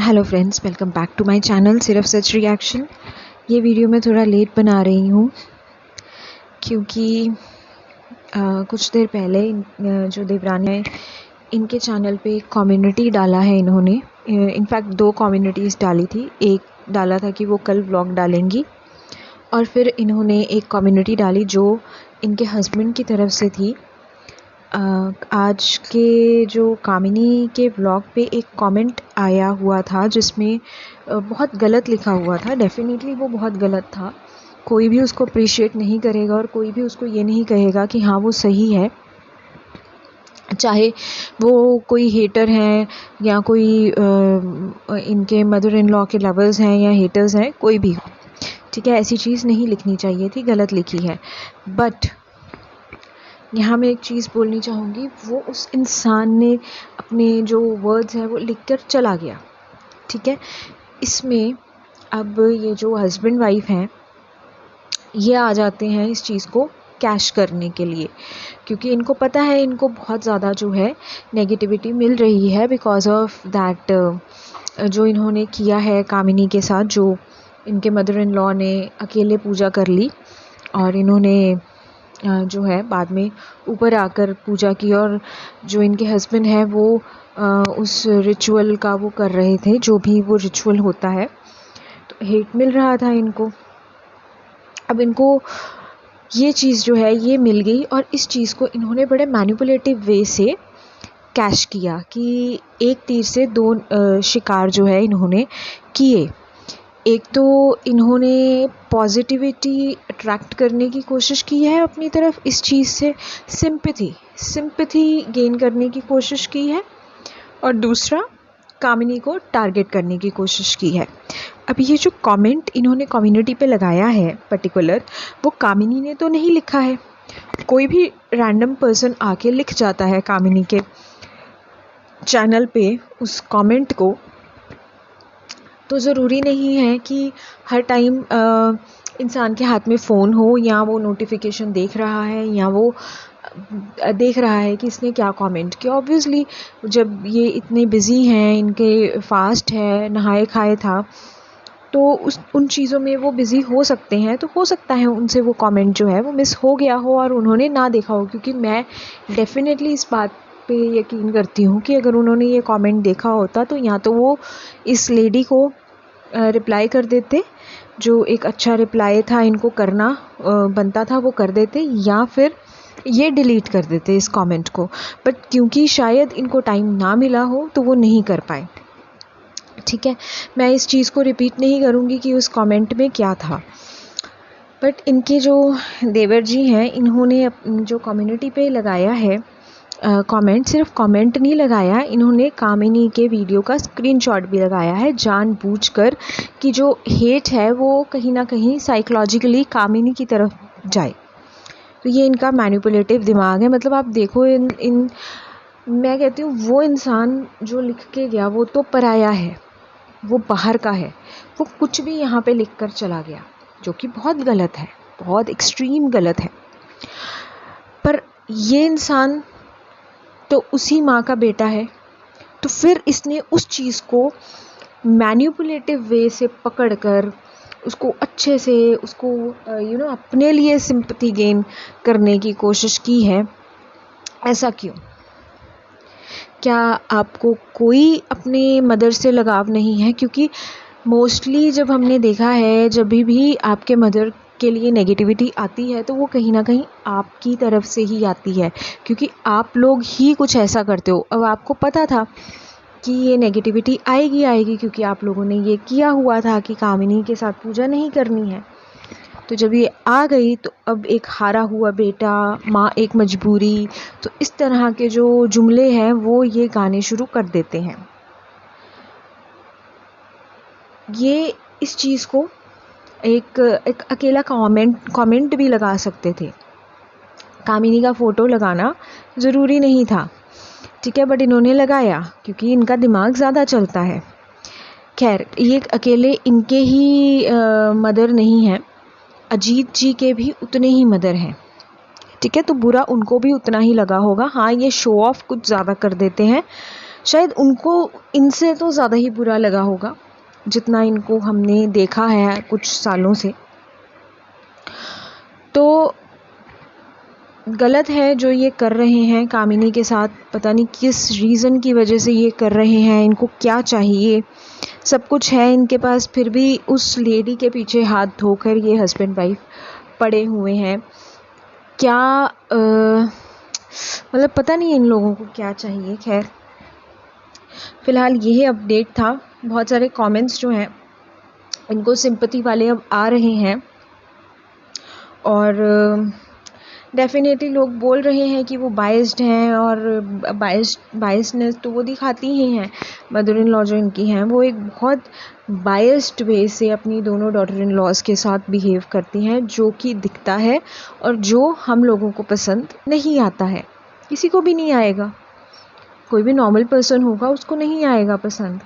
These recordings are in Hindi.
Hello friends, welcome back to my channel सिर्फ सच रिएक्शन। ये वीडियो मैं थोड़ा लेट बना रही हूँ क्योंकि कुछ देर पहले जो देवरानी है इनके चैनल पे एक कम्युनिटी डाला है इन्होंने। इनफैक्ट 2 कम्युनिटीज़ डाली थी। एक डाला था कि वो कल व्लॉग डालेंगी और फिर इन्होंने एक कम्युनिटी डाली जो इनके हस्बैंड की तरफ से थी। आज के जो कामिनी के व्लॉग पे एक कमेंट आया हुआ था जिसमें बहुत गलत लिखा हुआ था। डेफिनेटली वो बहुत गलत था। कोई भी उसको अप्रिशिएट नहीं करेगा और कोई भी उसको ये नहीं कहेगा कि हाँ वो सही है, चाहे वो कोई हेटर हैं या कोई इनके मदर इन लॉ के लवर्स हैं या हेटर्स हैं, कोई भी हो, ठीक है। ऐसी चीज़ नहीं लिखनी चाहिए थी, गलत लिखी है। बट यहाँ मैं एक चीज़ बोलनी चाहूँगी, वो उस इंसान ने अपने जो वर्ड्स हैं वो लिखकर चला गया, ठीक है। इसमें अब ये जो हस्बैंड वाइफ हैं ये आ जाते हैं इस चीज़ को कैश करने के लिए, क्योंकि इनको पता है इनको बहुत ज़्यादा जो है नेगेटिविटी मिल रही है बिकॉज ऑफ दैट जो इन्होंने किया है कामिनी के साथ। जो इनके मदर इन लॉ ने अकेले पूजा कर ली और इन्होंने जो है बाद में ऊपर आकर पूजा की, और जो इनके हस्बैंड हैं वो उस रिचुअल का वो कर रहे थे, जो भी वो रिचुअल होता है। तो हेट मिल रहा था इनको। अब इनको ये चीज़ जो है ये मिल गई और इस चीज़ को इन्होंने बड़े मैनिपुलेटिव वे से कैश किया कि एक तीर से 2 शिकार जो है इन्होंने किए। एक तो इन्होंने पॉजिटिविटी अट्रैक्ट करने की कोशिश की है अपनी तरफ इस चीज़ से, सिंपैथी गेन करने की कोशिश की है, और दूसरा कामिनी को टारगेट करने की कोशिश की है। अब ये जो कमेंट इन्होंने कम्युनिटी पे लगाया है पर्टिकुलर, वो कामिनी ने तो नहीं लिखा है। कोई भी रैंडम पर्सन आके लिख जाता है कामिनी के चैनल पे उस कमेंट को। तो ज़रूरी नहीं है कि हर टाइम इंसान के हाथ में फ़ोन हो या वो नोटिफिकेशन देख रहा है या वो देख रहा है कि इसने क्या कमेंट किया। ऑब्वियसली जब ये इतने बिज़ी हैं, इनके फास्ट है, नहाए खाए था, तो उन चीज़ों में वो बिज़ी हो सकते हैं। तो हो सकता है उनसे वो कमेंट जो है वो मिस हो गया हो और उन्होंने ना देखा हो, क्योंकि मैं डेफिनेटली इस बात पे यकीन करती हूँ कि अगर उन्होंने ये कमेंट देखा होता तो या तो वो इस लेडी को रिप्लाई कर देते, जो एक अच्छा रिप्लाई था इनको करना बनता था वो कर देते, या फिर ये डिलीट कर देते इस कमेंट को। बट क्योंकि शायद इनको टाइम ना मिला हो तो वो नहीं कर पाए, ठीक है। मैं इस चीज़ को रिपीट नहीं करूँगी कि उस कमेंट में क्या था। बट इनके जो देवर जी हैं इन्होंने जो कम्युनिटी पे लगाया है कमेंट, सिर्फ कमेंट नहीं लगाया, इन्होंने कामिनी के वीडियो का स्क्रीनशॉट भी लगाया है जानबूझकर कि जो हेट है वो कहीं ना कहीं साइकोलॉजिकली कामिनी की तरफ जाए। तो ये इनका मैनिपुलेटिव दिमाग है। मतलब आप देखो इन मैं कहती हूँ वो इंसान जो लिख के गया वो तो पराया है, वो बाहर का है, वो कुछ भी यहाँ पे लिख कर चला गया, जो कि बहुत गलत है, बहुत एक्सट्रीम गलत है। पर ये इंसान तो उसी माँ का बेटा है, तो फिर इसने उस चीज़ को मैनिपुलेटिव वे से पकड़कर उसको अच्छे से उसको अपने लिए सिंपैथी गेन करने की कोशिश की है। ऐसा क्यों? क्या आपको कोई अपने मदर से लगाव नहीं है? क्योंकि मोस्टली जब हमने देखा है, जब भी आपके मदर के लिए नेगेटिविटी आती है तो वो कहीं ना कहीं आपकी तरफ से ही आती है, क्योंकि आप लोग ही कुछ ऐसा करते हो। अब आपको पता था कि ये नेगेटिविटी आएगी क्योंकि आप लोगों ने ये किया हुआ था कि कामिनी के साथ पूजा नहीं करनी है। तो जब ये आ गई तो अब एक हारा हुआ बेटा, माँ एक मजबूरी, तो इस तरह के जो जुमले हैं वो ये गाने शुरू कर देते हैं। ये इस चीज़ को एक अकेला कमेंट भी लगा सकते थे, कामिनी का फ़ोटो लगाना ज़रूरी नहीं था, ठीक है। बट इन्होंने लगाया क्योंकि इनका दिमाग ज़्यादा चलता है। खैर, ये अकेले इनके ही मदर नहीं हैं, अजीत जी के भी उतने ही मदर हैं, ठीक है। तो बुरा उनको भी उतना ही लगा होगा। हाँ, ये शो ऑफ कुछ ज़्यादा कर देते हैं, शायद उनको इनसे तो ज़्यादा ही बुरा लगा होगा जितना इनको हमने देखा है कुछ सालों से। तो गलत है जो ये कर रहे हैं कामिनी के साथ, पता नहीं किस रीज़न की वजह से ये कर रहे हैं, इनको क्या चाहिए। सब कुछ है इनके पास, फिर भी उस लेडी के पीछे हाथ धोकर ये हस्बैंड वाइफ पड़े हुए हैं। क्या मतलब पता नहीं इन लोगों को क्या चाहिए। खैर फ़िलहाल यही अपडेट था। बहुत सारे कमेंट्स जो हैं इनको सिंपैथी वाले अब आ रहे हैं और डेफिनेटली लोग बोल रहे हैं कि वो बाइस्ड हैं, और बाइस्डनेस तो वो दिखाती ही हैं। मदर इन लॉ जो इनकी हैं वो एक बहुत बाइस्ड वे से अपनी दोनों डॉटर इन लॉज के साथ बिहेव करती हैं, जो कि दिखता है और जो हम लोगों को पसंद नहीं आता है। किसी को भी नहीं आएगा, कोई भी नॉर्मल पर्सन होगा उसको नहीं आएगा पसंद,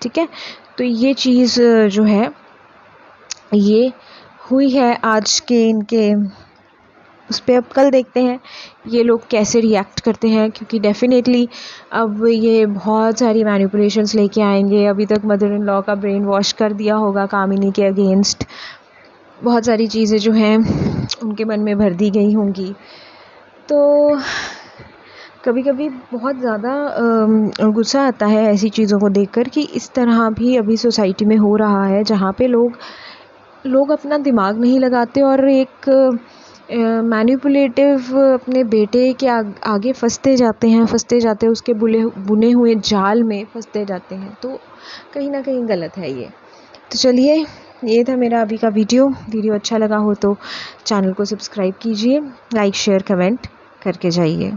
ठीक है। तो ये चीज़ जो है ये हुई है आज के इनके उस पर। अब कल देखते हैं ये लोग कैसे रिएक्ट करते हैं, क्योंकि डेफिनेटली अब ये बहुत सारी मैनिपुलेशंस लेके आएंगे। अभी तक मदर इन लॉ का ब्रेन वॉश कर दिया होगा कामिनी के अगेंस्ट, बहुत सारी चीज़ें जो हैं उनके मन में भर दी गई होंगी। तो कभी कभी बहुत ज़्यादा गुस्सा आता है ऐसी चीज़ों को देखकर कि इस तरह भी अभी सोसाइटी में हो रहा है, जहाँ पे लोग अपना दिमाग नहीं लगाते और एक मैनिपुलेटिव अपने बेटे के आगे फंसते जाते हैं उसके बुने हुए जाल में फंसते जाते हैं। तो कहीं ना कहीं गलत है ये। तो चलिए, ये था मेरा अभी का वीडियो अच्छा लगा हो तो चैनल को सब्सक्राइब कीजिए, लाइक शेयर कमेंट करके जाइए।